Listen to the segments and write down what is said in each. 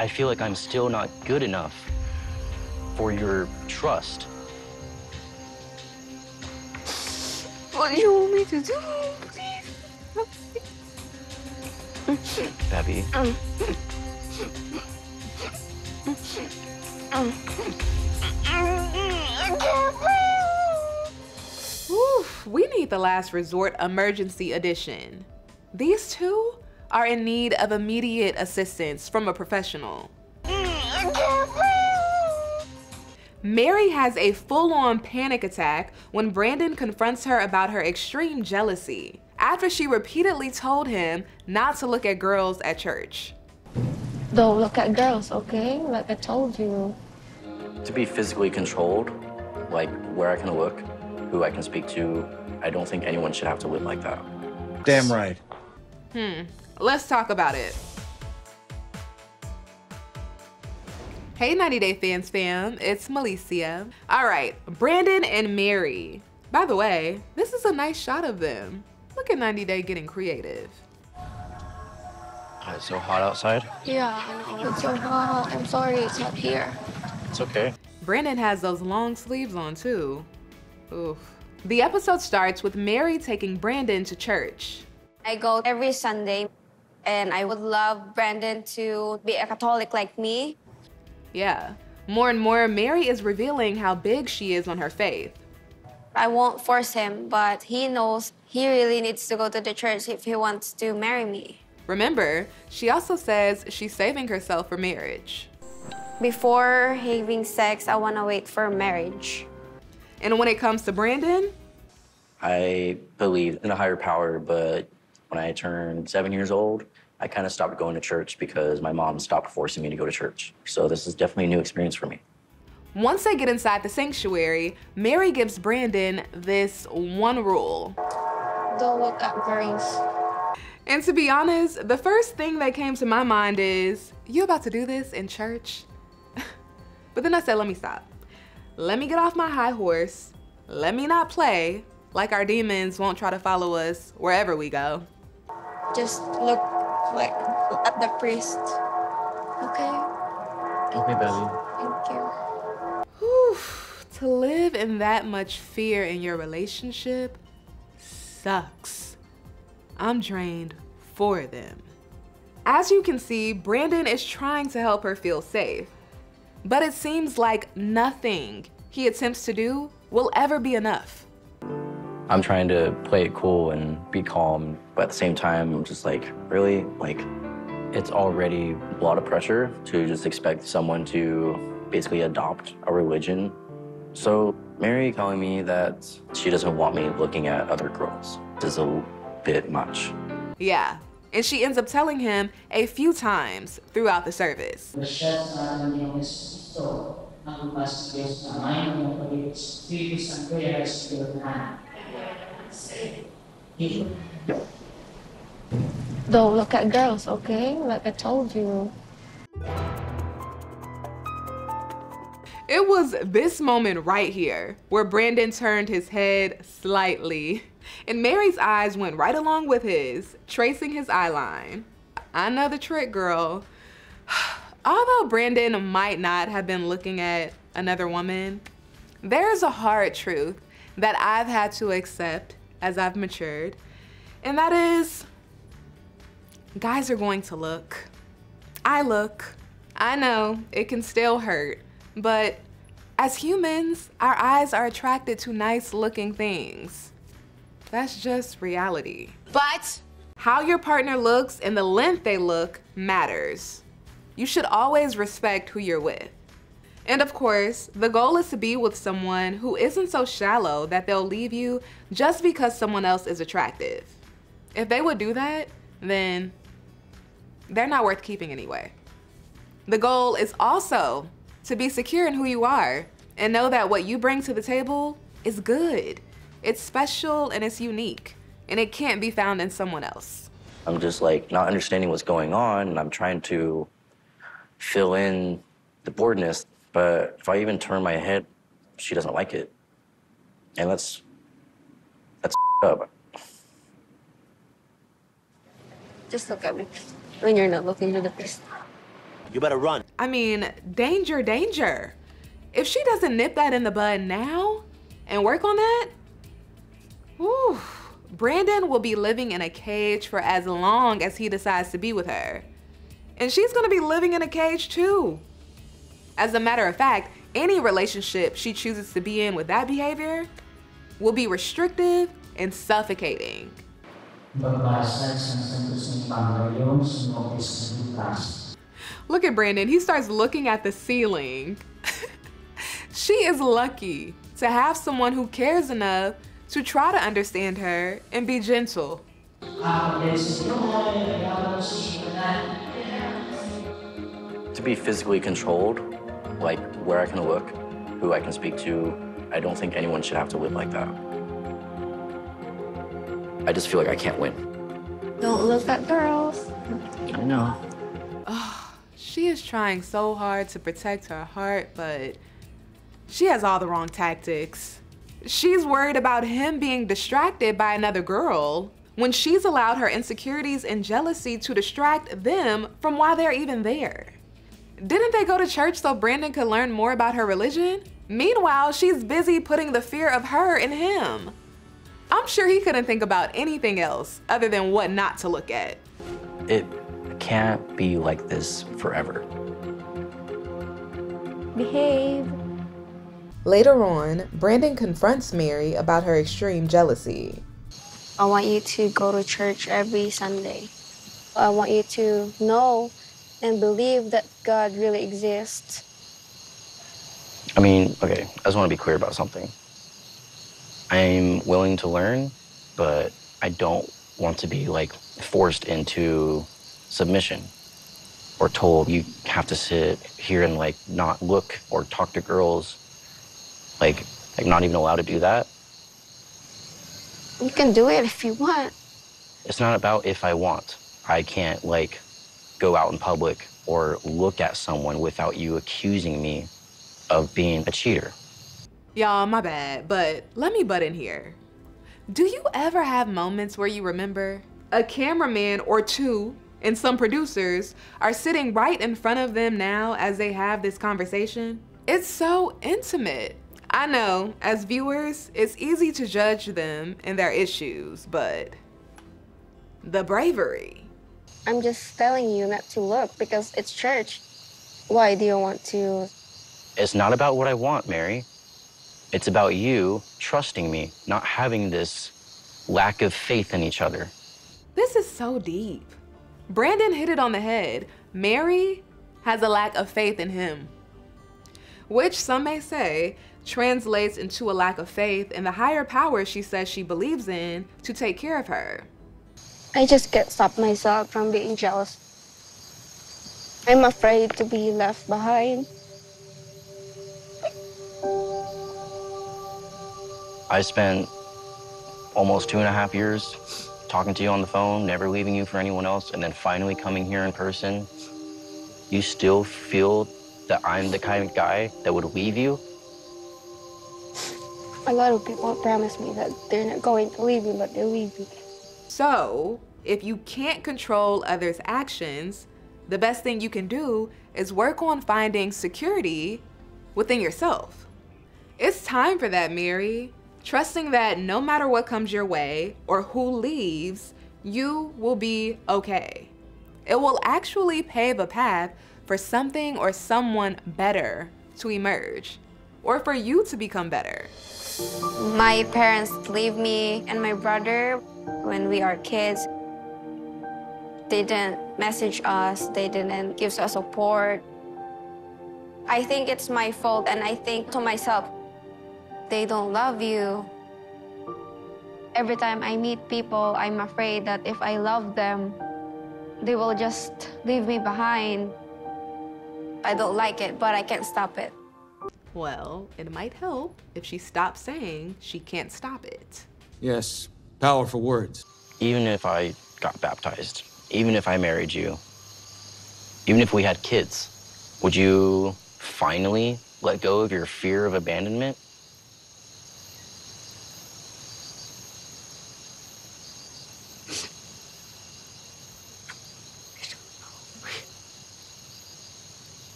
I feel like I'm still not good enough for your trust. What do you want me to do? Please. Abby. Oof, we need the last resort emergency edition. These two are in need of immediate assistance from a professional. Mary has a full-on panic attack when Brandan confronts her about her extreme jealousy after she repeatedly told him not to look at girls at church. Don't look at girls, okay? Like I told you. To be physically controlled, like where I can look, who I can speak to, I don't think anyone should have to live like that. Damn right. Let's talk about it. Hey 90 Day Fans fam, it's Melicia. All right, Brandan and Mary. By the way, this is a nice shot of them. Look at 90 Day getting creative. It's so hot outside. Yeah, I know. It's so hot. I'm sorry it's not here. It's okay. Brandan has those long sleeves on too. Oof. The episode starts with Mary taking Brandan to church. I go every Sunday, and I would love Brandan to be a Catholic like me. Yeah, more and more, Mary is revealing how big she is on her faith. I won't force him, but he knows he really needs to go to the church if he wants to marry me. Remember, she also says she's saving herself for marriage. Before having sex, I want to wait for marriage. And when it comes to Brandan, I believe in a higher power, but when I turned 7 years old, I kind of stopped going to church because my mom stopped forcing me to go to church. So this is definitely a new experience for me. once they get inside the sanctuary, Mary gives Brandan this one rule. Don't look at girls. And to be honest, the first thing that came to my mind is, you about to do this in church? But then I said, let me stop. Let me get off my high horse. Let me not play like our demons won't try to follow us wherever we go. Just look like at the priest. Okay? Okay, Belly. Thank you. Whew, to live in that much fear in your relationship sucks. I'm drained for them. As you can see, Brandan is trying to help her feel safe, but it seems like nothing he attempts to do will ever be enough. I'm trying to play it cool and be calm, but at the same time, I'm just like, really? Like, it's already a lot of pressure to just expect someone to basically adopt a religion. So Mary telling me that she doesn't want me looking at other girls is a bit much. Yeah, and she ends up telling him a few times throughout the service. Don't look at girls, okay? Like I told you. It was this moment right here where Brandan turned his head slightly, and Mary's eyes went right along with his, tracing his eye line. I know the trick, girl. Although Brandan might not have been looking at another woman, there's a hard truth that I've had to accept as I've matured, and that is, guys are going to look. I look. I know it can still hurt, but as humans, our eyes are attracted to nice looking things. That's just reality. But How your partner looks and the length they look matters. You should always respect who you're with. And of course, the goal is to be with someone who isn't so shallow that they'll leave you just because someone else is attractive. If they would do that, then they're not worth keeping anyway. The goal is also to be secure in who you are and know that what you bring to the table is good. It's special and it's unique, and it can't be found in someone else. I'm just like not understanding what's going on, and I'm trying to fill in the boredness, but if I even turn my head, she doesn't like it. And that's up. Just look at me when you're not looking to the priest. You better run. I mean, danger, danger. If she doesn't nip that in the bud now and work on that, whew, Brandan will be living in a cage for as long as he decides to be with her. And she's gonna be living in a cage too. As a matter of fact, any relationship she chooses to be in with that behavior will be restrictive and suffocating. Look at Brandan, he starts looking at the ceiling. She is lucky to have someone who cares enough to try to understand her and be gentle. To be physically controlled, like where I can look, who I can speak to, I don't think anyone should have to live like that. I just feel like I can't win. Don't look at girls. I know. Oh, she is trying so hard to protect her heart, but she has all the wrong tactics. She's worried about him being distracted by another girl when she's allowed her insecurities and jealousy to distract them from why they're even there. Didn't they go to church so Brandan could learn more about her religion? Meanwhile, she's busy putting the fear of her in him. I'm sure he couldn't think about anything else other than what not to look at. It can't be like this forever. Behave. Later on, Brandan confronts Mary about her extreme jealousy. I want you to go to church every Sunday. I want you to know and believe that God really exists. I mean, okay, I just want to be clear about something. I'm willing to learn, but I don't want to be like forced into submission or told you have to sit here and like not look or talk to girls. Like not even allowed to do that. You can do it if you want. It's not about if I want. I can't like go out in public or look at someone without you accusing me of being a cheater. Y'all, my bad, but let me butt in here. Do you ever have moments where you remember a cameraman or two and some producers are sitting right in front of them now as they have this conversation? It's so intimate. I know, as viewers, it's easy to judge them and their issues, but the bravery. I'm just telling you not to look because it's church. Why do you want to? It's not about what I want, Mary. It's about you trusting me, not having this lack of faith in each other. This is so deep. Brandan hit it on the head. Mary has a lack of faith in him, which some may say translates into a lack of faith in the higher power she says she believes in to take care of her. I just can't stop myself from being jealous. I'm afraid to be left behind. I spent almost 2.5 years talking to you on the phone, never leaving you for anyone else, and then finally coming here in person. You still feel that I'm the kind of guy that would leave you? A lot of people promise me that they're not going to leave me, but they leave me. So, if you can't control others' actions, the best thing you can do is work on finding security within yourself. It's time for that, Mary. Trusting that no matter what comes your way or who leaves, you will be okay. It will actually pave a path for something or someone better to emerge, or for you to become better. My parents leave me and my brother when we are kids. They didn't message us, they didn't give us support. I think it's my fault, and I think to myself, they don't love you. Every time I meet people, I'm afraid that if I love them, they will just leave me behind. I don't like it, but I can't stop it. Well, it might help if she stops saying she can't stop it. Yes, powerful words. Even if I got baptized, even if I married you, even if we had kids, would you finally let go of your fear of abandonment?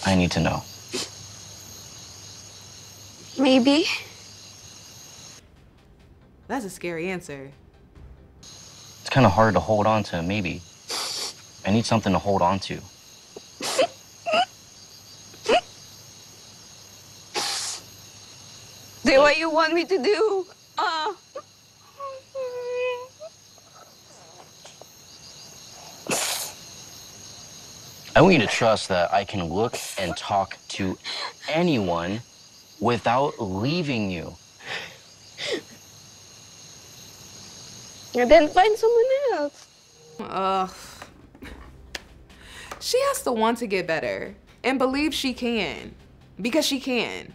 I need to know. Maybe. That's a scary answer. It's kind of hard to hold on to, maybe. I need something to hold on to. Do what you want me to do. I want you to trust that I can look and talk to anyone without leaving you. And then find someone else. Ugh. She has to want to get better and believe she can, because she can.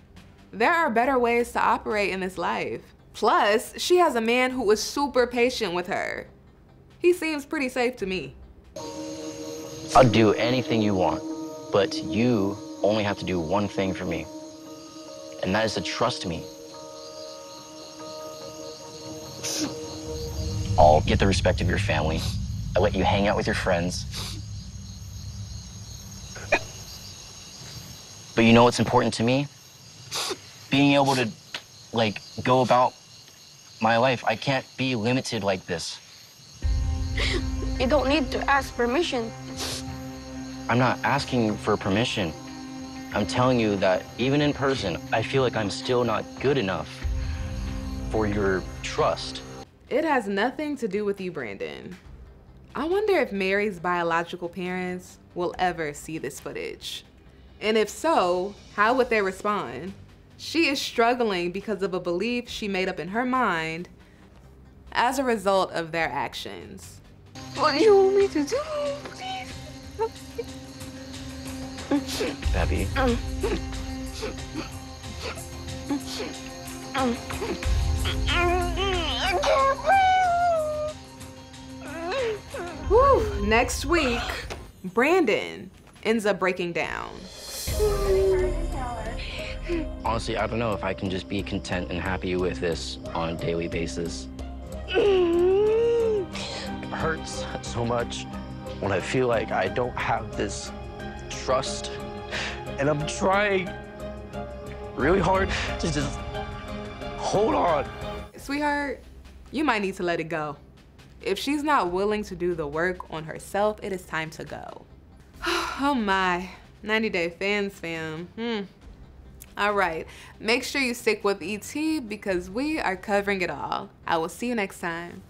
There are better ways to operate in this life. Plus, she has a man who is super patient with her. He seems pretty safe to me. I'll do anything you want, but you only have to do one thing for me, and that is to trust me. I'll get the respect of your family. I let you hang out with your friends. But you know what's important to me? Being able to, like, go about my life. I can't be limited like this. You don't need to ask permission. I'm not asking for permission. I'm telling you that even in person, I feel like I'm still not good enough for your trust. It has nothing to do with you, Brandan. I wonder if Mary's biological parents will ever see this footage. And if so, how would they respond? She is struggling because of a belief she made up in her mind as a result of their actions. What do you want me to do? Please. Abby. Whew. Next week, Brandan ends up breaking down. Honestly, I don't know if I can just be content and happy with this on a daily basis. It hurts so much when I feel like I don't have this trust, and I'm trying really hard to just hold on. Sweetheart, you might need to let it go. If she's not willing to do the work on herself, it is time to go. Oh my, 90 Day Fans fam. All right, make sure you stick with ET because we are covering it all. I will see you next time.